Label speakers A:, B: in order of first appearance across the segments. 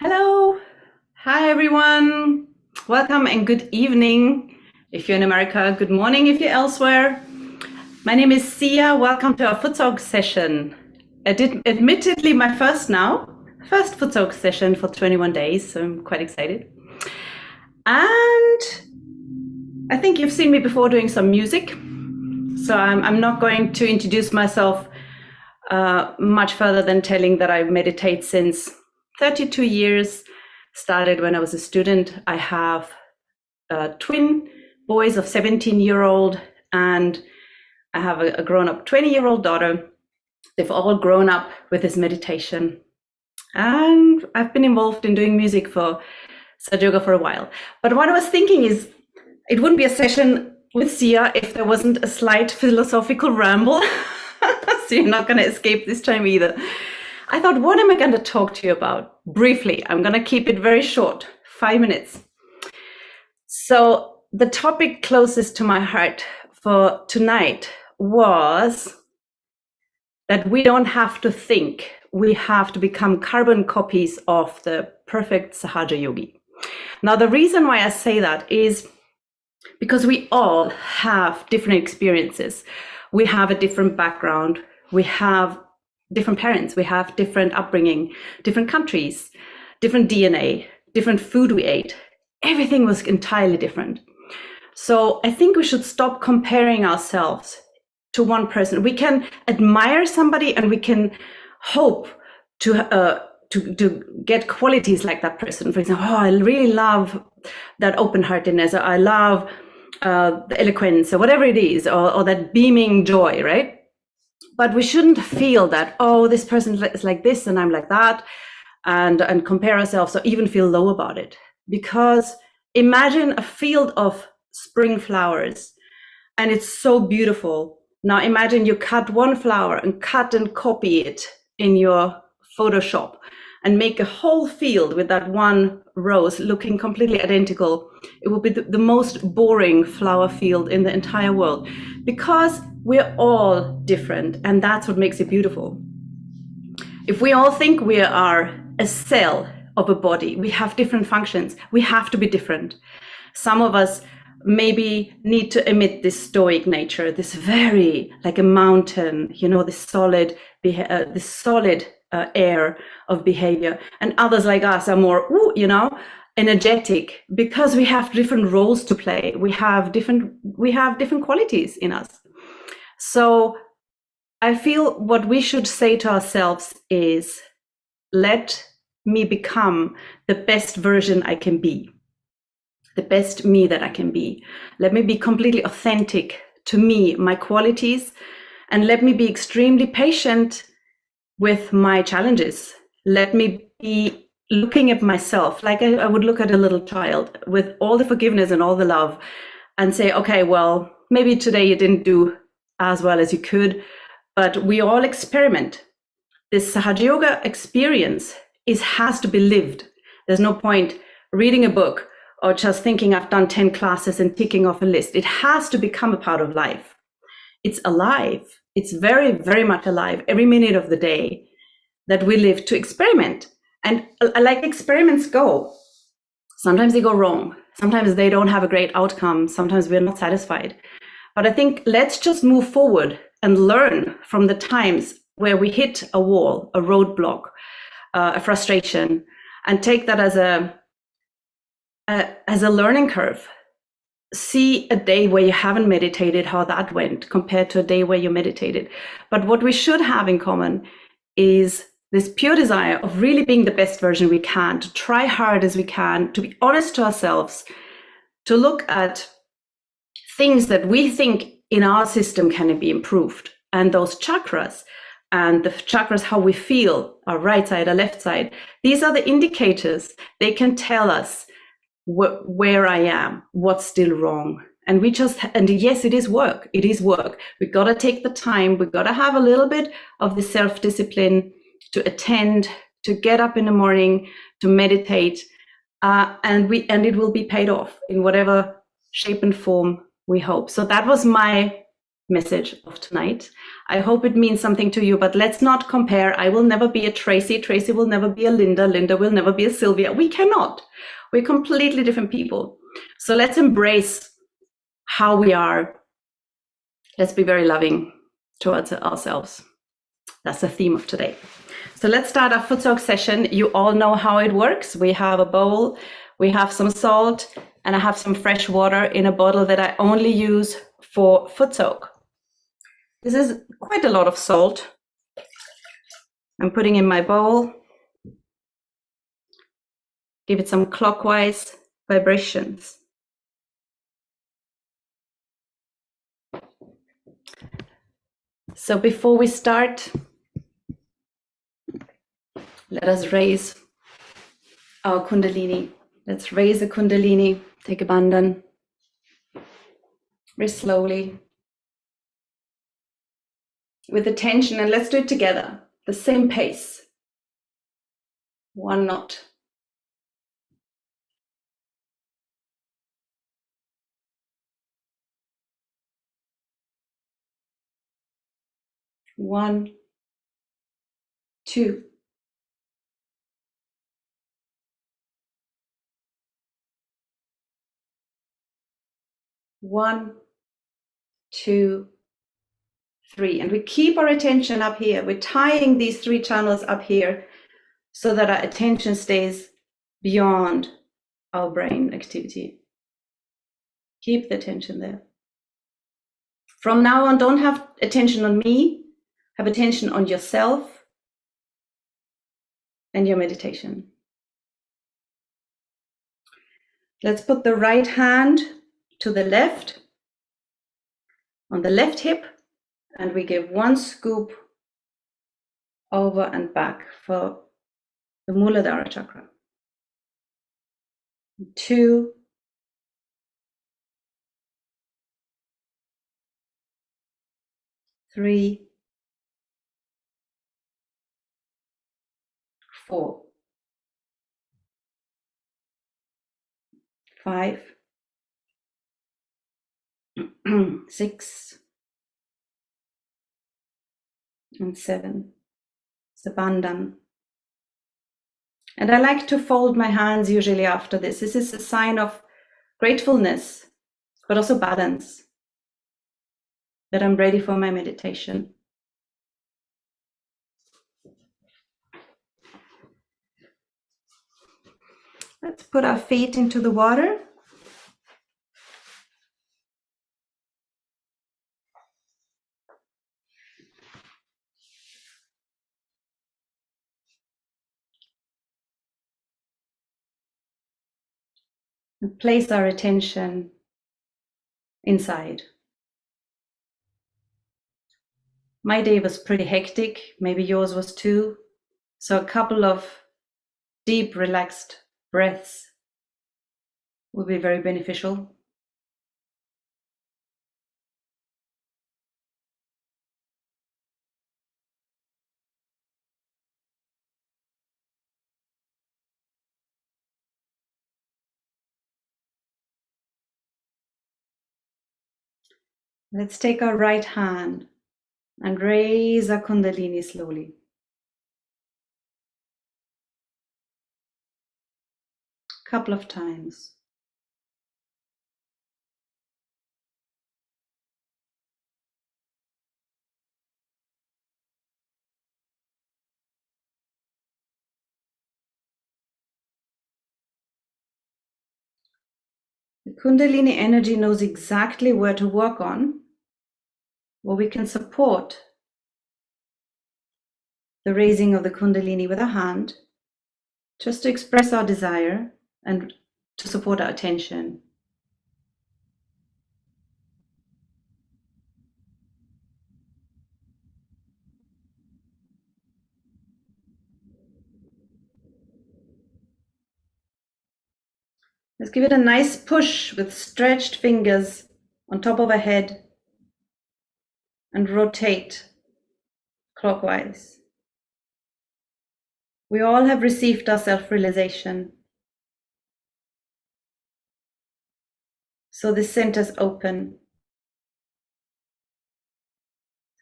A: Hello. Hi, everyone. Welcome and good evening. If you're in America, good morning if you're elsewhere. My name is Sia. Welcome to our Footsoak session. Admittedly, my first Footsoak session for 21 days, so I'm quite excited. And I think you've seen me before doing some music, so I'm not going to introduce myself much further than telling that I meditate since 32 years. Started when I was a student. I have twin boys of 17-year-old, and I have a grown-up 20-year-old daughter. They've all grown up with this meditation. And I've been involved in doing music for Sahaja Yoga for a while. But what I was thinking is, it wouldn't be a session with Sia if there wasn't a slight philosophical ramble. So you're not going to escape this time either. I thought, what am I going to talk to you about? Briefly, I'm going to keep it very short, 5 minutes. So the topic closest to my heart for tonight was that we don't have to think. We have to become carbon copies of the perfect Sahaja yogi. Now, the reason why I say that is because we all have different experiences. We have a different background. We have different parents. We have different upbringing, different countries, different DNA, different food we ate. Everything was entirely different. So I think we should stop comparing ourselves to one person. We can admire somebody and we can hope to get qualities like that person. For example, I really love that open-heartedness. I love the eloquence, or whatever it is, or that beaming joy, right? But we shouldn't feel that, oh, this person is like this and I'm like that, and compare ourselves or even feel low about it. Because imagine a field of spring flowers and it's so beautiful. Now imagine you cut one flower and cut and copy it in your Photoshop and make a whole field with that one rose looking completely identical. It will be the most boring flower field in the entire world, because we're all different, and that's what makes it beautiful. If we all think we are a cell of a body, we have different functions, we have to be different. Some of us maybe need to emit this stoic nature, this very like a mountain, this solid air of behavior, and others like us are more energetic, because we have different roles to play. We have different qualities in us. So I feel what we should say to ourselves is, let me become the best version I can be, the best me that I can be. Let me be completely authentic to me, my qualities, and let me be extremely patient with my challenges. Let me be looking at myself like I would look at a little child, with all the forgiveness and all the love, and say, okay, well, maybe today you didn't do as well as you could, but we all experiment. This Sahaja Yoga experience has to be lived. There's no point reading a book or just thinking I've done 10 classes and ticking off a list. It has to become a part of life. It's alive. It's very, very much alive every minute of the day that we live to experiment. And like experiments go, sometimes they go wrong. Sometimes they don't have a great outcome. Sometimes we're not satisfied. But I think let's just move forward and learn from the times where we hit a wall, a roadblock, a frustration, and take that as a learning curve. See a day where you haven't meditated, how that went compared to a day where you meditated. But what we should have in common is this pure desire of really being the best version we can, to try hard as we can, to be honest to ourselves, to look at things that we think in our system can be improved. And those chakras, and the chakras, how we feel, our right side, our left side, these are the indicators. They can tell us where I am, what's still wrong. And yes, it is work. It is work. We got to take the time. We got to have a little bit of the self-discipline to attend, to get up in the morning, to meditate, and it will be paid off in whatever shape and form we hope. So that was my message of tonight. I hope it means something to you, but let's not compare. I will never be a Tracy. Tracy will never be a Linda. Linda will never be a Sylvia. We cannot. We're completely different people. So let's embrace how we are. Let's be very loving towards ourselves. That's the theme of today. So let's start our Footsoak session. You all know how it works. We have a bowl, we have some salt, and I have some fresh water in a bottle that I only use for Footsoak. This is quite a lot of salt. I'm putting in my bowl. Give it some clockwise vibrations. So before we start, let us raise our Kundalini. Let's raise the Kundalini. Take a bandhan. Very slowly. With attention, and let's do it together. The same pace. 1 knot. 1, 2. 1, 2, 3. And we keep our attention up here. We're tying these 3 channels up here so that our attention stays beyond our brain activity. Keep the attention there. From now on, don't have attention on me, have attention on yourself and your meditation. Let's put the right hand to the left, on the left hip, and we give 1 scoop over and back for the Muladhara chakra. 2, 3, 4, 5, 6, and 7. It's a bandhan. And I like to fold my hands usually after this. This is a sign of gratefulness, but also balance, that I'm ready for my meditation. Let's put our feet into the water. And place our attention inside. My day was pretty hectic, maybe yours was too. So a couple of deep, relaxed breaths will be very beneficial. Let's take our right hand and raise our Kundalini slowly. A couple of times. The Kundalini energy knows exactly where to work on, where we can support the raising of the Kundalini with a hand, just to express our desire and to support our attention. Let's give it a nice push with stretched fingers on top of our head and rotate clockwise. We all have received our self-realization. So the center's open.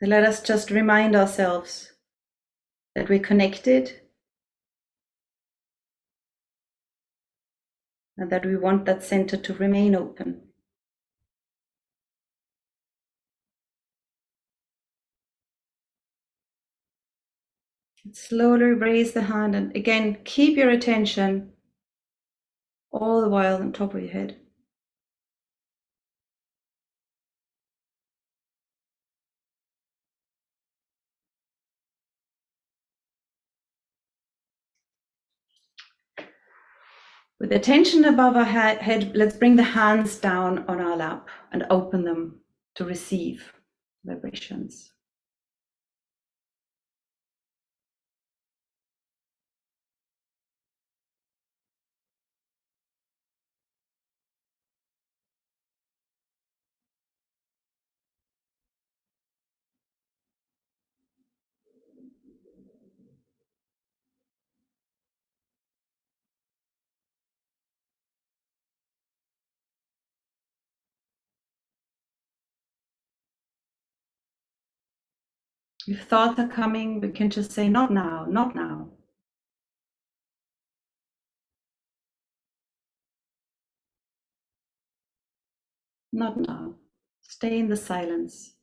A: So let us just remind ourselves that we're connected and that we want that center to remain open. Slowly raise the hand and again, keep your attention all the while on top of your head. With attention above our head, let's bring the hands down on our lap and open them to receive vibrations. If thoughts are coming, we can just say, not now, not now. Not now. Stay in the silence.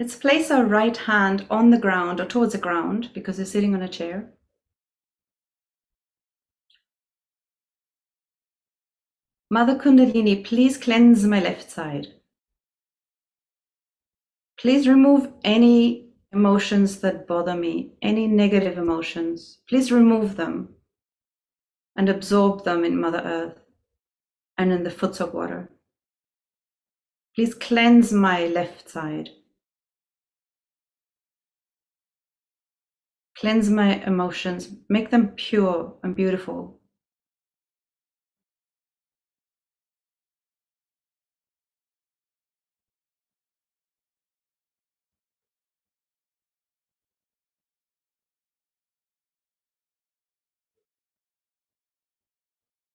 A: Let's place our right hand on the ground or towards the ground because you're sitting on a chair. Mother Kundalini, please cleanse my left side. Please remove any emotions that bother me, any negative emotions. Please remove them and absorb them in Mother Earth and in the Footsoak water. Please cleanse my left side. Cleanse my emotions, make them pure and beautiful.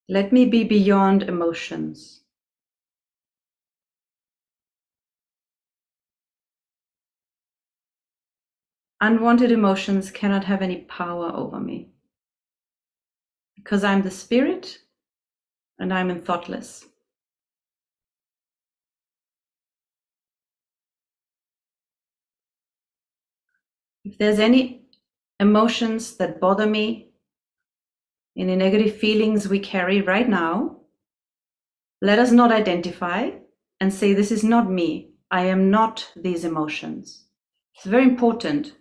A: Let me be beyond emotions. Unwanted emotions cannot have any power over me because I'm the spirit and I'm in thoughtless. If there's any emotions that bother me, any negative feelings we carry right now, let us not identify and say, this is not me. I am not these emotions. It's very important.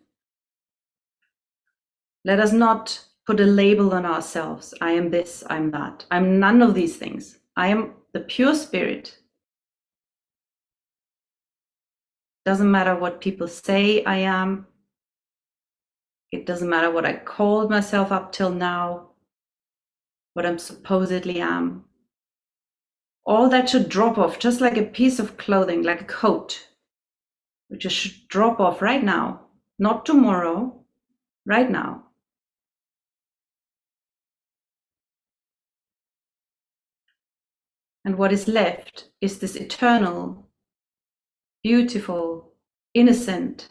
A: Let us not put a label on ourselves. I am this, I'm that. I'm none of these things. I am the pure spirit. Doesn't matter what people say I am. It doesn't matter what I called myself up till now, what I'm supposedly am. All that should drop off, just like a piece of clothing, like a coat, which just should drop off right now, not tomorrow, right now. And what is left is this eternal, beautiful, innocent,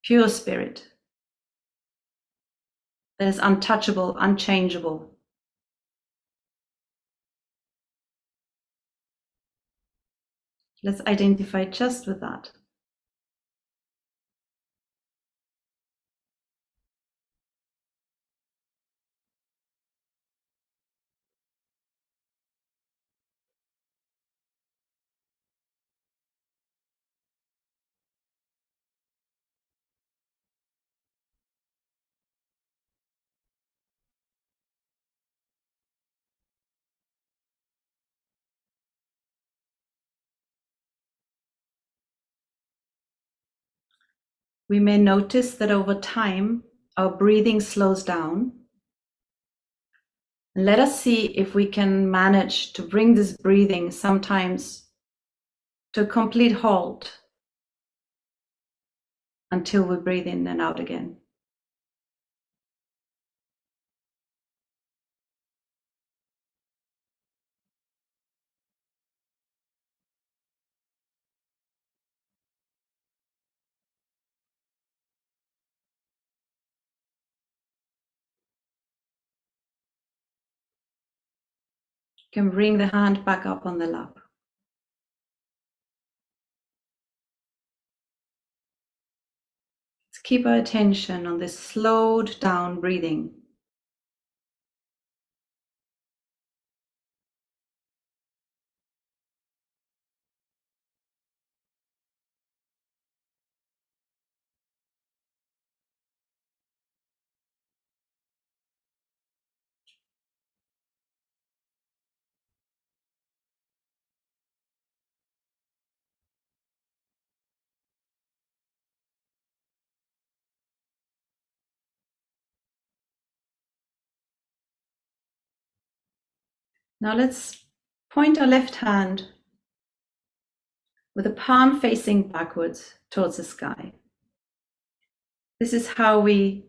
A: pure spirit that is untouchable, unchangeable. Let's identify just with that. We may notice that over time, our breathing slows down. Let us see if we can manage to bring this breathing sometimes to a complete halt until we breathe in and out again. You can bring the hand back up on the lap. Let's keep our attention on this slowed down breathing. Now let's point our left hand with the palm facing backwards towards the sky. This is how we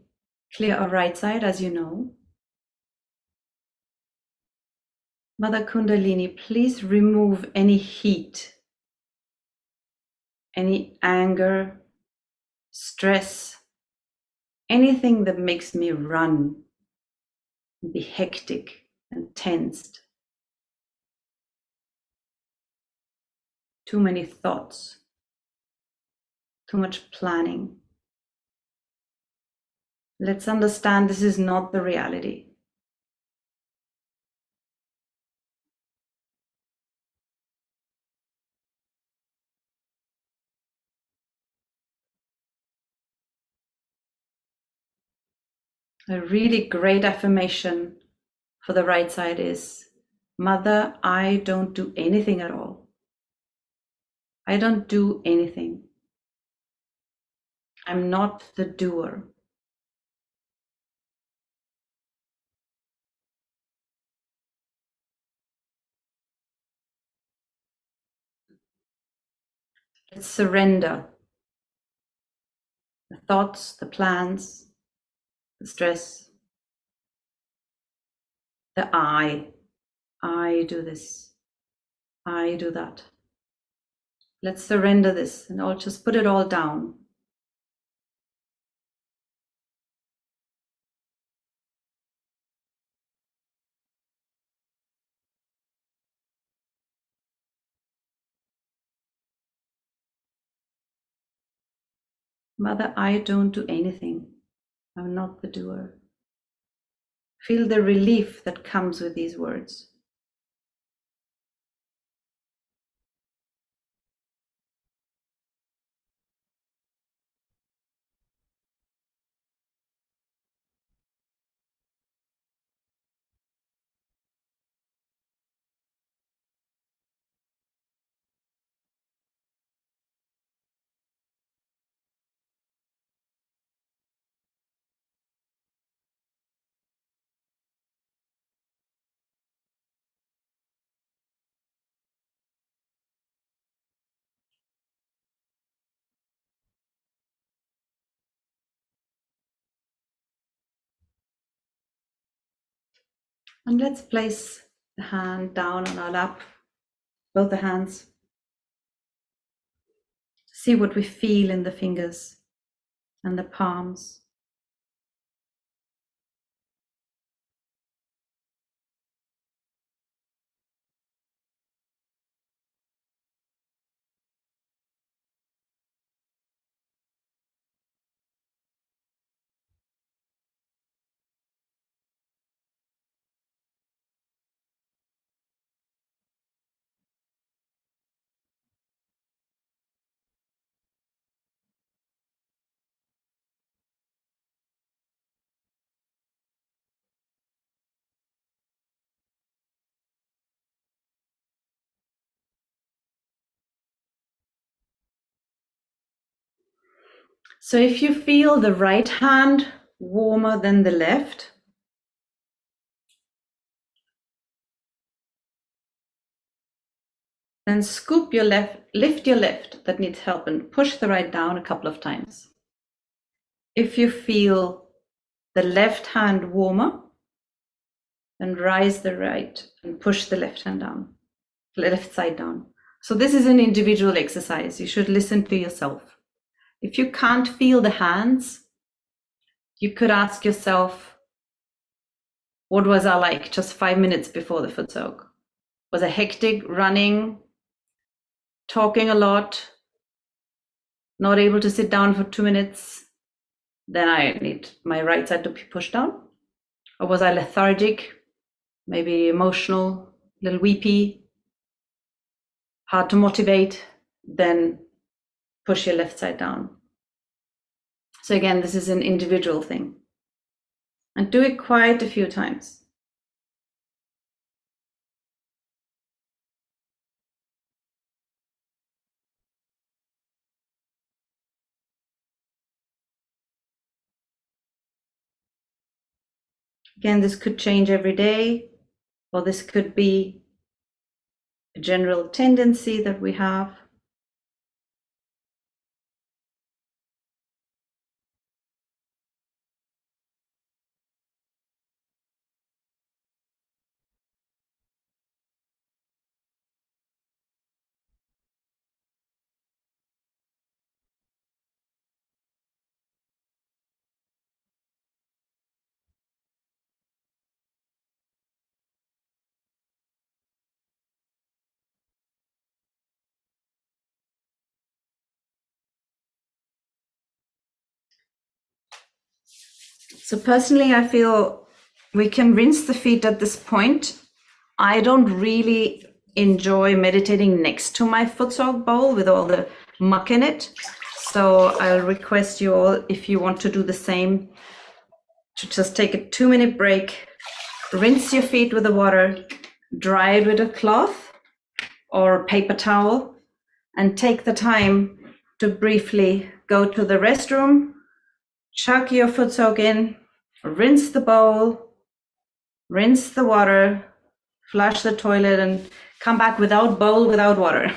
A: clear our right side, as you know. Mother Kundalini, please remove any heat, any anger, stress, anything that makes me run and be hectic and tensed. Too many thoughts, too much planning. Let's understand this is not the reality. A really great affirmation for the right side is, Mother, I don't do anything at all. I don't do anything. I'm not the doer. Let's surrender the thoughts, the plans, the stress, the I do this, I do that. Let's surrender this and I'll just put it all down. Mother, I don't do anything. I'm not the doer. Feel the relief that comes with these words. And let's place the hand down on our lap, both the hands. See what we feel in the fingers and the palms. So if you feel the right hand warmer than the left, then scoop your left, lift your left that needs help and push the right down a couple of times. If you feel the left hand warmer, then rise the right and push the left hand down, left side down. So this is an individual exercise. You should listen to yourself. If you can't feel the hands, you could ask yourself, what was I like just 5 minutes before the foot soak? Was I hectic, running, talking a lot, not able to sit down for 2 minutes? Then I need my right side to be pushed down. Or was I lethargic, maybe emotional, a little weepy, hard to motivate? Then push your left side down. So again, this is an individual thing. And do it quite a few times. Again, this could change every day, or this could be a general tendency that we have. So personally, I feel we can rinse the feet at this point. I don't really enjoy meditating next to my Footsoak bowl with all the muck in it. So I'll request you all, if you want to do the same, to just take a 2-minute break, rinse your feet with the water, dry it with a cloth or a paper towel, and take the time to briefly go to the restroom, chuck your Footsoak in, rinse the bowl, rinse the water, flush the toilet, and come back without bowl, without water.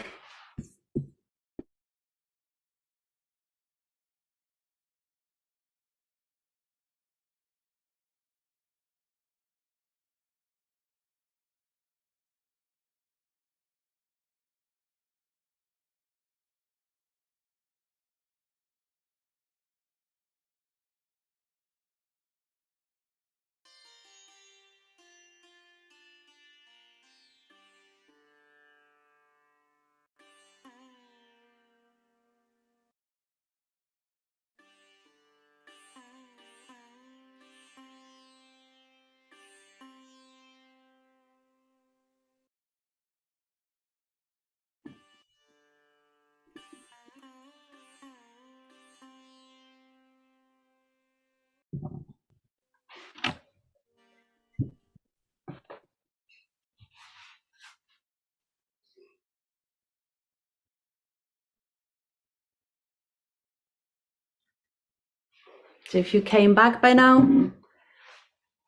A: So if you came back by now,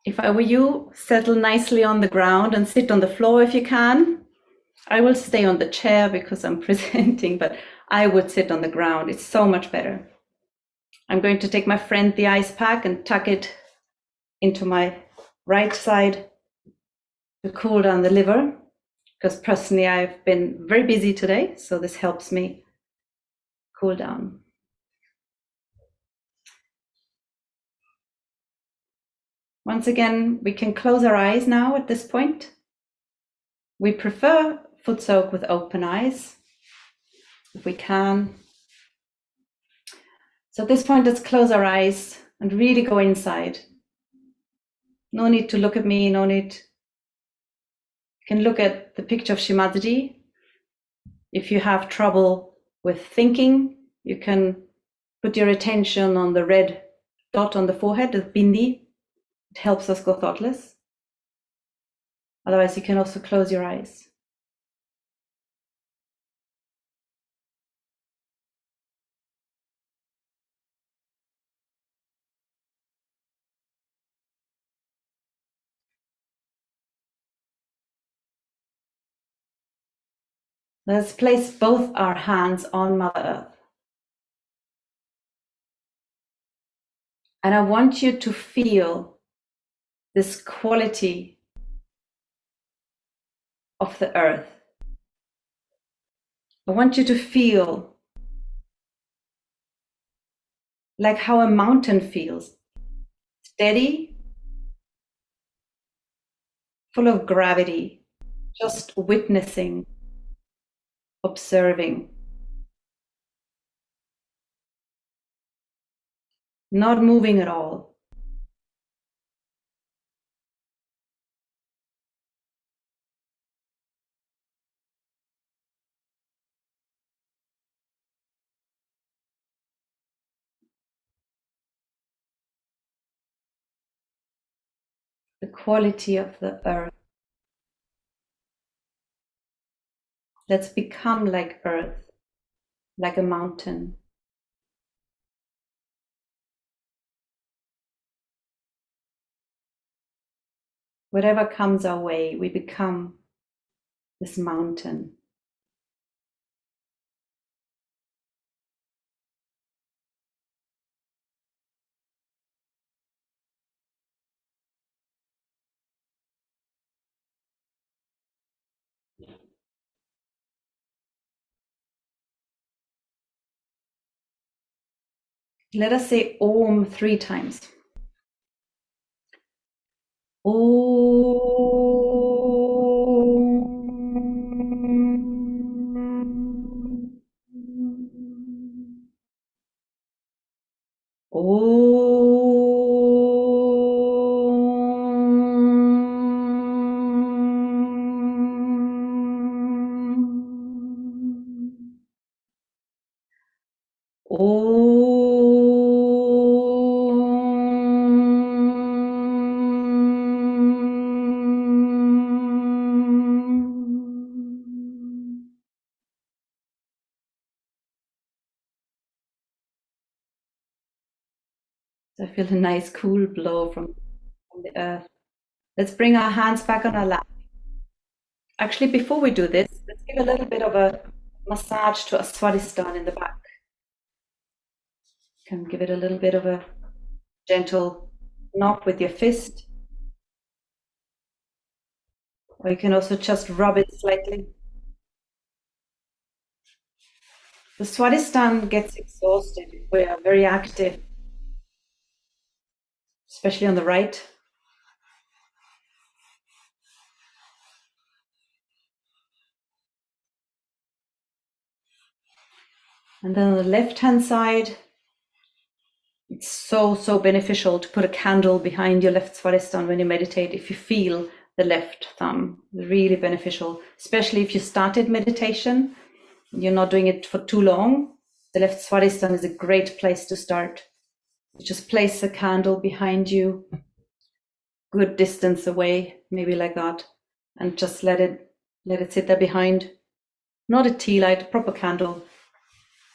A: if I were you, settle nicely on the ground and sit on the floor if you can. I will stay on the chair because I'm presenting, but I would sit on the ground. It's so much better. I'm going to take my friend the ice pack and tuck it into my right side to cool down the liver, because personally I've been very busy today, so this helps me cool down. Once again, we can close our eyes now at this point. We prefer Footsoak with open eyes, if we can. So at this point, let's close our eyes and really go inside. No need to look at me, no need. You can look at the picture of Shimaji. If you have trouble with thinking, you can put your attention on the red dot on the forehead, the bindi. It helps us go thoughtless. Otherwise, you can also close your eyes. Let's place both our hands on Mother Earth. And I want you to feel this quality of the earth. I want you to feel like how a mountain feels. Steady, full of gravity, just witnessing, observing. Not moving at all. The quality of the earth. Let's become like earth, like a mountain. Whatever comes our way, we become this mountain. Let us say Om 3 times. So I feel a nice cool blow from the earth. Let's bring our hands back on our lap. Actually, before we do this, let's give a little bit of a massage to a Swadhisthana in the back. You can give it a little bit of a gentle knock with your fist. Or you can also just rub it slightly. The Swadhisthana gets exhausted if we are very active, especially on the right. And then on the left-hand side, it's so beneficial to put a candle behind your left Swadhisthana when you meditate if you feel the left thumb. Really beneficial, especially if you started meditation, you're not doing it for too long. The left Swadhisthana is a great place to start. Just place a candle behind you, good distance away, maybe like that, and just let it sit there behind. Not a tea light, a proper candle.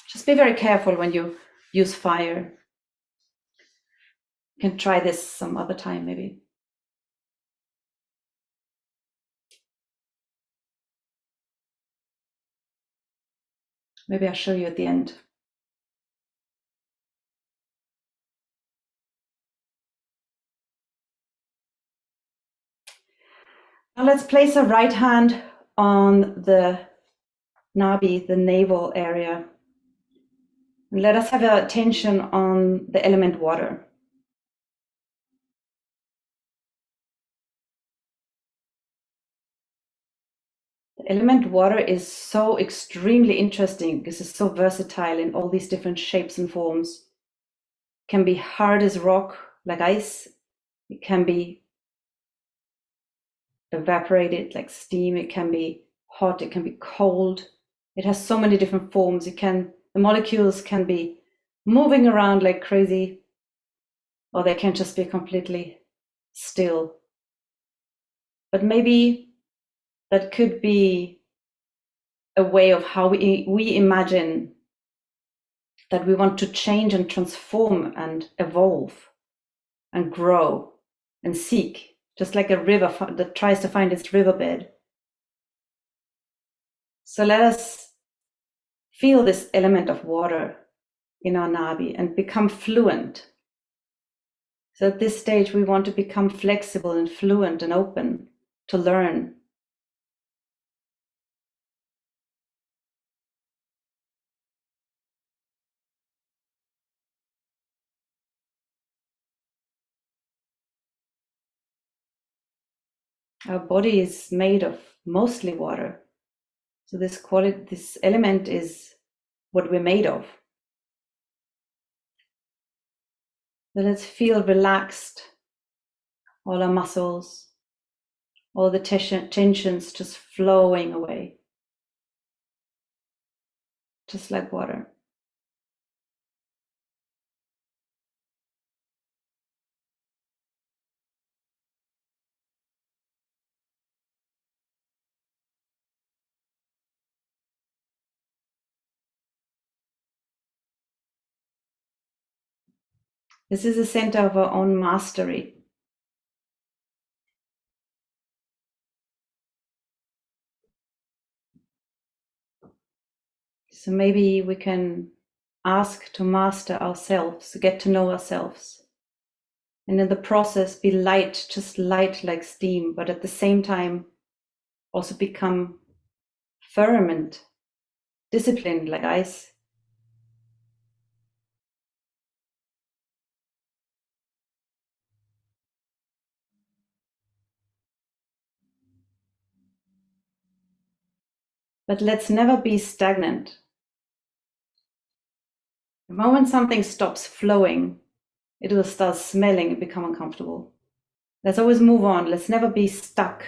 A: Just be very careful when you use fire. You can try this some other time, maybe. Maybe I'll show you at the end. Now let's place a right hand on the nabi, the navel area. And let us have attention on the element water. The element water is so extremely interesting because it's so versatile in all these different shapes and forms. It can be hard as rock, like ice. It can be evaporated like steam. It can be hot. It can be cold. It has so many different forms. The molecules can be moving around like crazy, or they can just be completely still. But maybe that could be a way of how we imagine that we want to change and transform and evolve and grow and seek, just like a river that tries to find its riverbed. So let us feel this element of water in our nabi and become fluent. So at this stage, we want to become flexible and fluent and open to learn. Our body is made of mostly water. So this element is what we're made of. So let's feel relaxed, all our muscles, all the tensions just flowing away, just like water. This is the center of our own mastery. So maybe we can ask to master ourselves, to get to know ourselves. And in the process, be light, just light like steam, but at the same time, also become firm and disciplined like ice. But let's never be stagnant. The moment something stops flowing, it will start smelling and become uncomfortable. Let's always move on. Let's never be stuck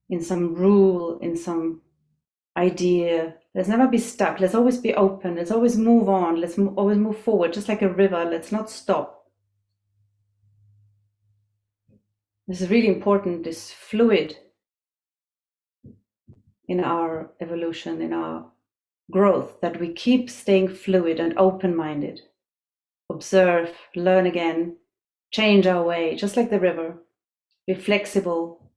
A: in some rule, in some idea. Let's never be stuck. Let's always be open. Let's always move on. Let's always move forward, just like a river. Let's not stop. This is really important, this fluid in our evolution, in our growth, that we keep staying fluid and open-minded. Observe, learn again, change our way, just like the river. Be flexible.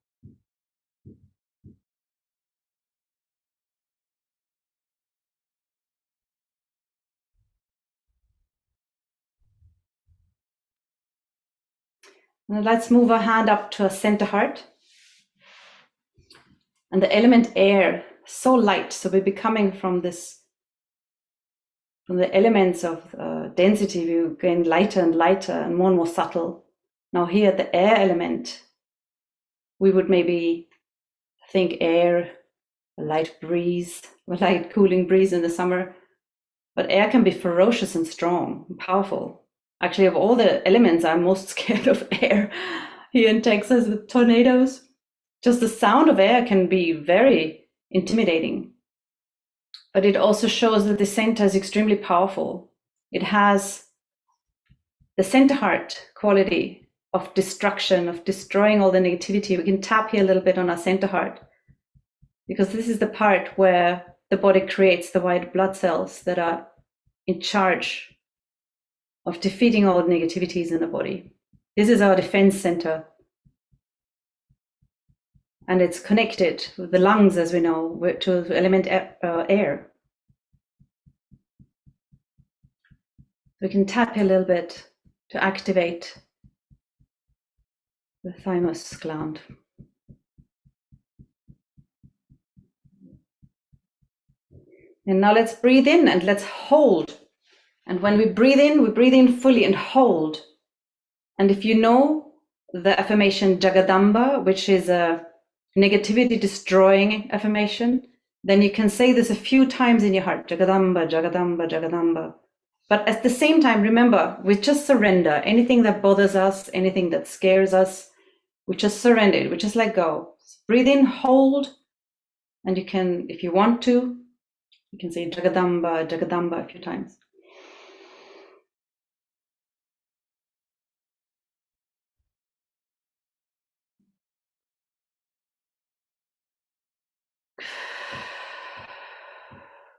A: Now let's move our hand up to our center heart. And the element air, so light. So we're becoming from the elements of density, we gain lighter and lighter and more subtle. Now here, the air element, we would maybe think air, a light breeze, a light cooling breeze in the summer. But air can be ferocious and strong and powerful. Actually, of all the elements, I'm most scared of air here in Texas with tornadoes. Just the sound of air can be very intimidating. But it also shows that the center is extremely powerful. It has the center heart quality of destruction, of destroying all the negativity. We can tap here a little bit on our center heart, because this is the part where the body creates the white blood cells that are in charge of defeating all negativities in the body. This is our defense center. And it's connected with the lungs, as we know, to the element air. We can tap a little bit to activate the thymus gland. And now let's breathe in and let's hold. And when we breathe in fully and hold. And if you know the affirmation Jagadamba, which is a negativity destroying affirmation, then you can say this a few times in your heart, Jagadamba, Jagadamba, Jagadamba. But at the same time, remember, we just surrender. Anything that bothers us, anything that scares us, we just surrender it, we just let go. Breathe in, hold, and you can, if you want to, you can say Jagadamba, Jagadamba a few times.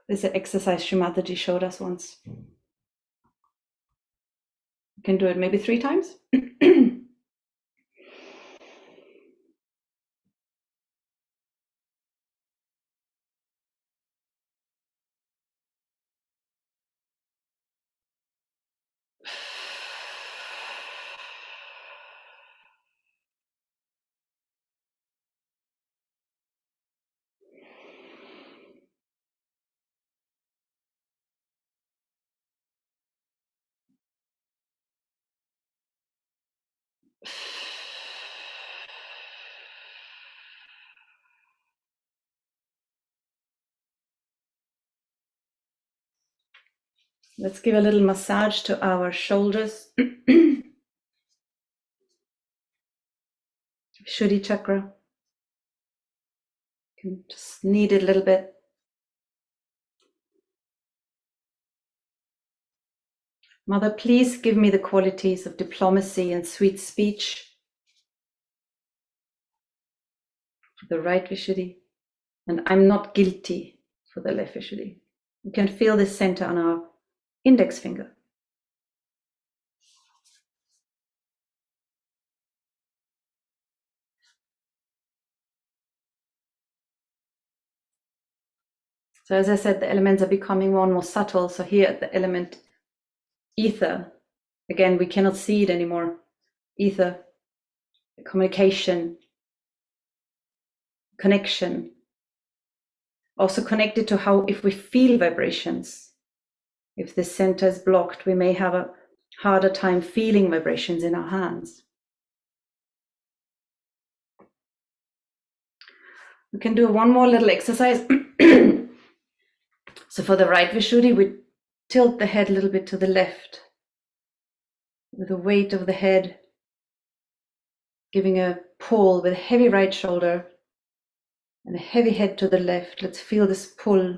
A: This is an exercise Shrimataji showed us once. You can do it maybe 3 times. Let's give a little massage to our shoulders. Shuddhi chakra. You can just knead it a little bit. Mother, please give me the qualities of diplomacy and sweet speech for the right Vishuddhi, and I'm not guilty for the left Vishuddhi. You can feel this center on our index finger. So as I said, the elements are becoming more and more subtle. So here at the element ether, again, we cannot see it anymore. Ether, communication, connection, also connected to how, if we feel vibrations, if the center is blocked, we may have a harder time feeling vibrations in our hands. We can do one more little exercise. So for the right Vishuddhi, we tilt the head a little bit to the left with the weight of the head, giving a pull with a heavy right shoulder and a heavy head to the left. Let's feel this pull.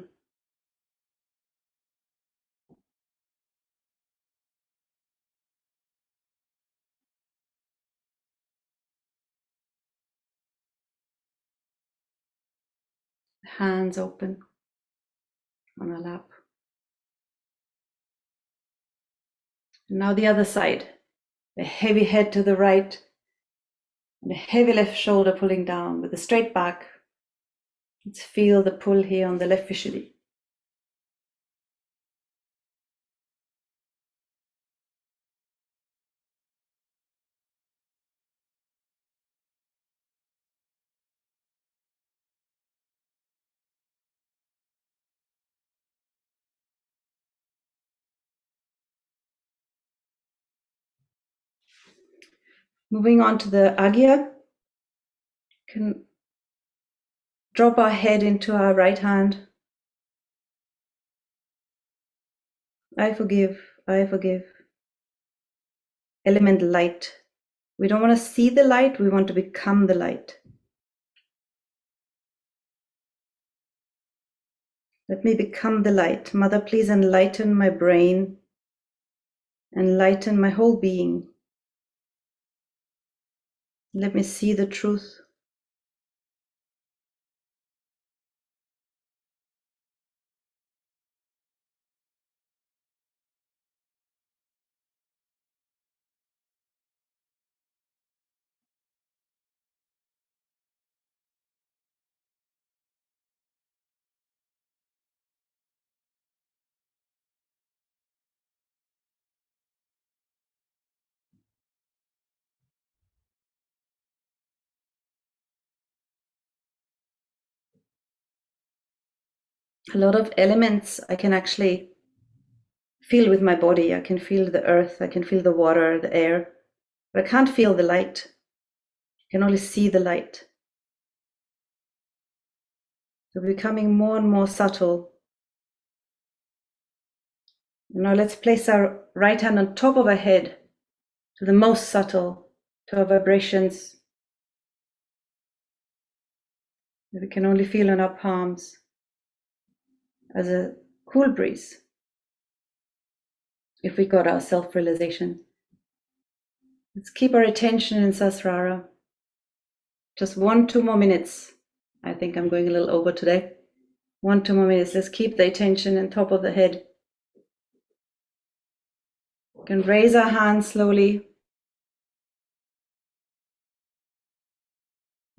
A: Hands open on our lap. And now the other side. A heavy head to the right and a heavy left shoulder pulling down with a straight back. Let's feel the pull here on the left Vishuddhi. Moving on to the Agya, can drop our head into our right hand. I forgive, I forgive. Element light. We don't want to see the light, we want to become the light. Let me become the light. Mother, please enlighten my brain, enlighten my whole being. Let me see the truth. A lot of elements I can actually feel with my body. I can feel the earth, I can feel the water, the air, but I can't feel the light. I can only see the light. So becoming more and more subtle. Now let's place our right hand on top of our head to the most subtle, to our vibrations that we can only feel in our palms as a cool breeze. If we got our self-realization. Let's keep our attention in Sasrara. Just 1-2 more minutes. I think I'm going a little over today. 1-2 more minutes. Let's keep the attention on top of the head. We can raise our hands slowly.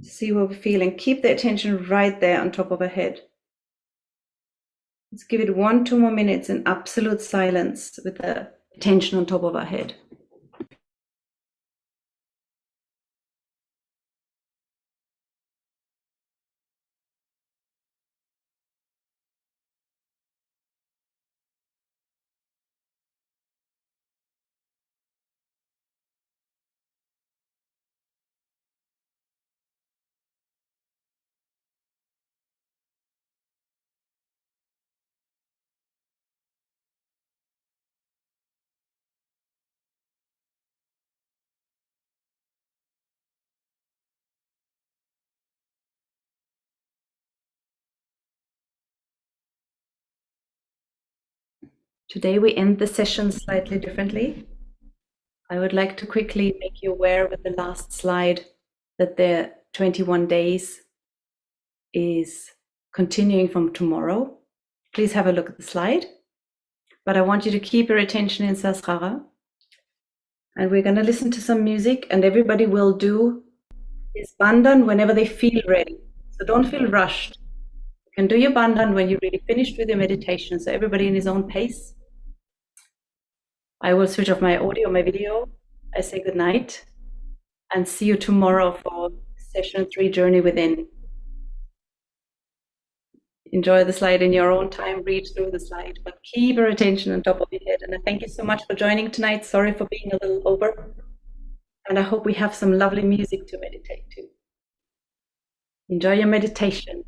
A: See what we feel and keep the attention right there on top of our head. Let's give it 1-2 more minutes in absolute silence with the attention on top of our head. Today we end the session slightly differently. I would like to quickly make you aware with the last slide that the 21 days is continuing from tomorrow. Please have a look at the slide. But I want you to keep your attention in Sahasrara. And we're going to listen to some music, and everybody will do his bandhan whenever they feel ready. So don't feel rushed. You can do your bandhan when you're really finished with your meditation. So everybody in his own pace. I will switch off my audio, my video. I say good night and see you tomorrow for session 3, Journey Within. Enjoy the slide in your own time, read through the slide, but keep your attention on top of your head. And I thank you so much for joining tonight. Sorry for being a little over. And I hope we have some lovely music to meditate to. Enjoy your meditation.